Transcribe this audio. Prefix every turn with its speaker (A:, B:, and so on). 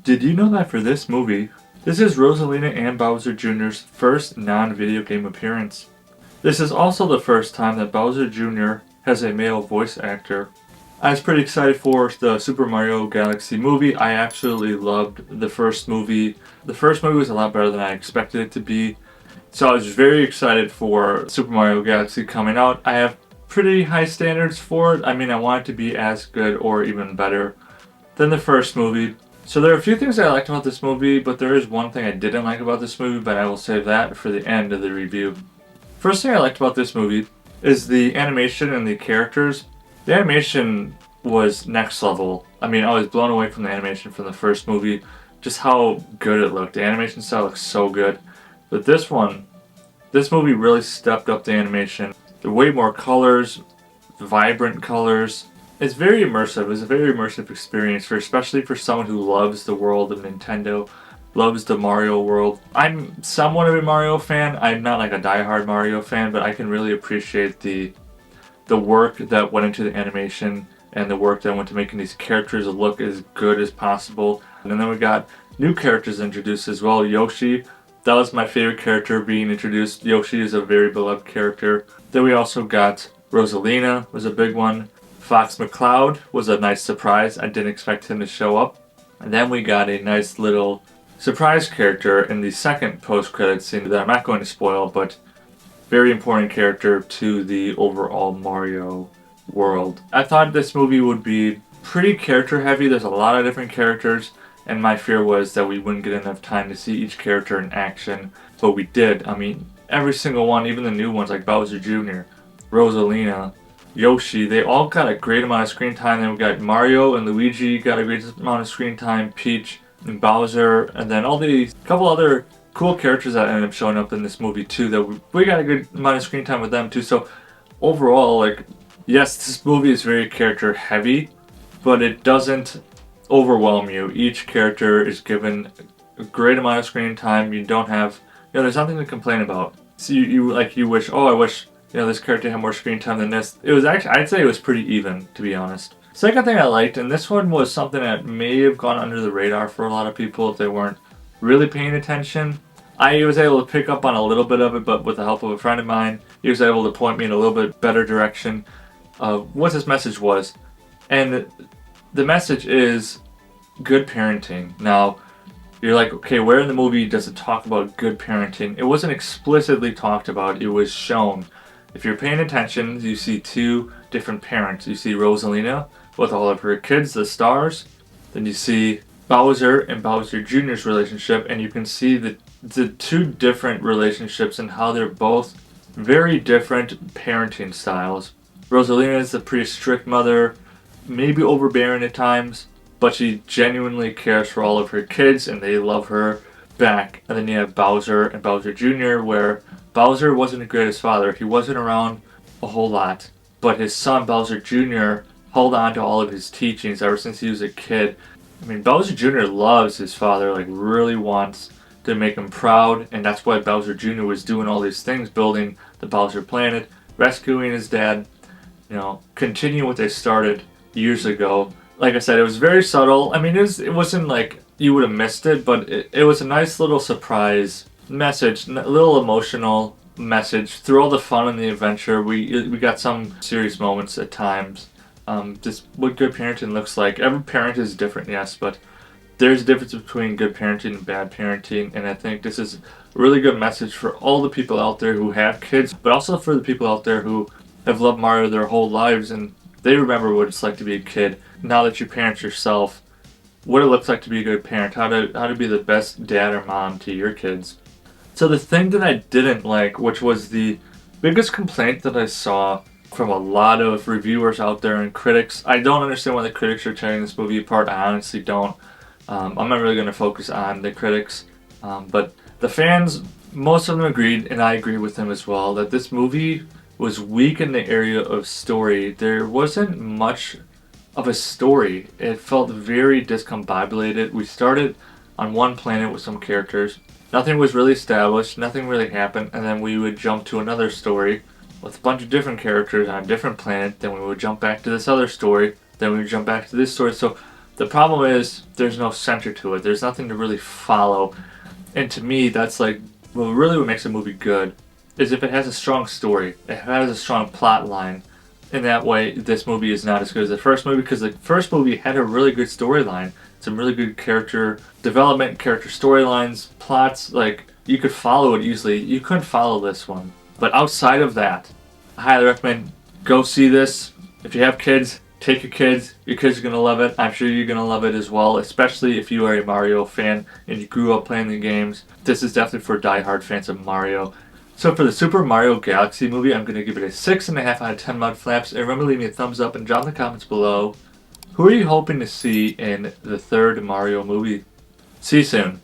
A: Did you know that for this movie, this is Rosalina and Bowser Jr.'s first non-video game appearance? This is also the first time that Bowser Jr. has a male voice actor. I was pretty excited for the Super Mario Galaxy movie. I absolutely loved the first movie. The first movie was a lot better than I expected it to be. So I was very excited for Super Mario Galaxy coming out. I have pretty high standards for it. I mean, I want it to be as good or even better than the first movie. So there are a few things I liked about this movie, but there is one thing I didn't like about this movie, but I will save that for the end of the review. First thing I liked about this movie is the animation and the characters. The animation was next level. I mean, I was blown away from the animation from the first movie, just how good it looked. The animation style looks so good. But this movie really stepped up the animation. There are way more colors, vibrant colors. It's very immersive. It's a very immersive experience, especially for someone who loves the world of Nintendo, loves the Mario world. I'm somewhat of a Mario fan. I'm not like a diehard Mario fan, but I can really appreciate the work that went into the animation and the work that went to making these characters look as good as possible. And then we got new characters introduced as well. Yoshi, that was my favorite character being introduced. Yoshi is a very beloved character. Then we also got Rosalina, was a big one. Fox McCloud was a nice surprise. I didn't expect him to show up. And then we got a nice little surprise character in the second post-credit scene that I'm not going to spoil, but very important character to the overall Mario world. I thought this movie would be pretty character heavy. There's a lot of different characters, and my fear was that we wouldn't get enough time to see each character in action, but we did. I mean, every single one, even the new ones like Bowser Jr., Rosalina, Yoshi, they all got a great amount of screen time. Then we got Mario and Luigi got a great amount of screen time, Peach and Bowser, and then all these couple other cool characters that ended up showing up in this movie too, that we got a good amount of screen time with them too. So overall, like, yes, this movie is very character heavy, but it doesn't overwhelm you. Each character is given a great amount of screen time. You don't have, there's nothing to complain about. So you wish, oh, I wish, this character had more screen time than this. It was actually, I'd say it was pretty even, to be honest. Second thing I liked, and this one was something that may have gone under the radar for a lot of people if they weren't really paying attention. I was able to pick up on a little bit of it, but with the help of a friend of mine, he was able to point me in a little bit better direction of what this message was. And the message is good parenting. Now, you're like, okay, where in the movie does it talk about good parenting? It wasn't explicitly talked about, it was shown. If you're paying attention, you see two different parents. You see Rosalina with all of her kids, the stars. Then you see Bowser and Bowser Jr.'s relationship, and you can see the two different relationships and how they're both very different parenting styles. Rosalina is a pretty strict mother, maybe overbearing at times, but she genuinely cares for all of her kids and they love her back. And then you have Bowser and Bowser Jr., where Bowser wasn't the greatest father. He wasn't around a whole lot, but his son Bowser Jr. held on to all of his teachings ever since he was a kid. I mean, Bowser Jr. loves his father, like really wants to make him proud, and that's why Bowser Jr. was doing all these things, building the Bowser planet, rescuing his dad, continue what they started years ago. Like I said, it was very subtle. I mean, it wasn't like you would have missed it, but it was a nice little surprise message, a little emotional message. Through all the fun and the adventure, we got some serious moments at times. Just what good parenting looks like. Every parent is different, yes, but there's a difference between good parenting and bad parenting, and I think this is a really good message for all the people out there who have kids, but also for the people out there who have loved Mario their whole lives and they remember what it's like to be a kid. Now that you parent yourself, what it looks like to be a good parent, how to be the best dad or mom to your kids. So the thing that I didn't like, which was the biggest complaint that I saw from a lot of reviewers out there and critics, I don't understand why the critics are tearing this movie apart. I honestly don't. I'm not really going to focus on the critics, but the fans, most of them agreed, and I agree with them as well, that this movie was weak in the area of story. There wasn't much of a story. It felt very discombobulated. We started on one planet with some characters. Nothing was really established, nothing really happened, and then we would jump to another story with a bunch of different characters on a different planet, then we would jump back to this other story, then we would jump back to this story. So The problem is there's no center to it. There's nothing to really follow. And to me, that's like, well, really what makes a movie good is if it has a strong story, it has a strong plot line. In that way, this movie is not as good as the first movie, because the first movie had a really good storyline, some really good character development, character storylines, plots. Like, you could follow it easily. You couldn't follow this one. But outside of that, I highly recommend go see this. If you have kids, take your kids. Your kids are going to love it. I'm sure you're going to love it as well, especially if you are a Mario fan and you grew up playing the games. This is definitely for die-hard fans of Mario. So for the Super Mario Galaxy movie, I'm going to give it a 6.5 out of 10 Mudflaps. And remember to leave me a thumbs up and drop in the comments below. Who are you hoping to see in the third Mario movie? See you soon.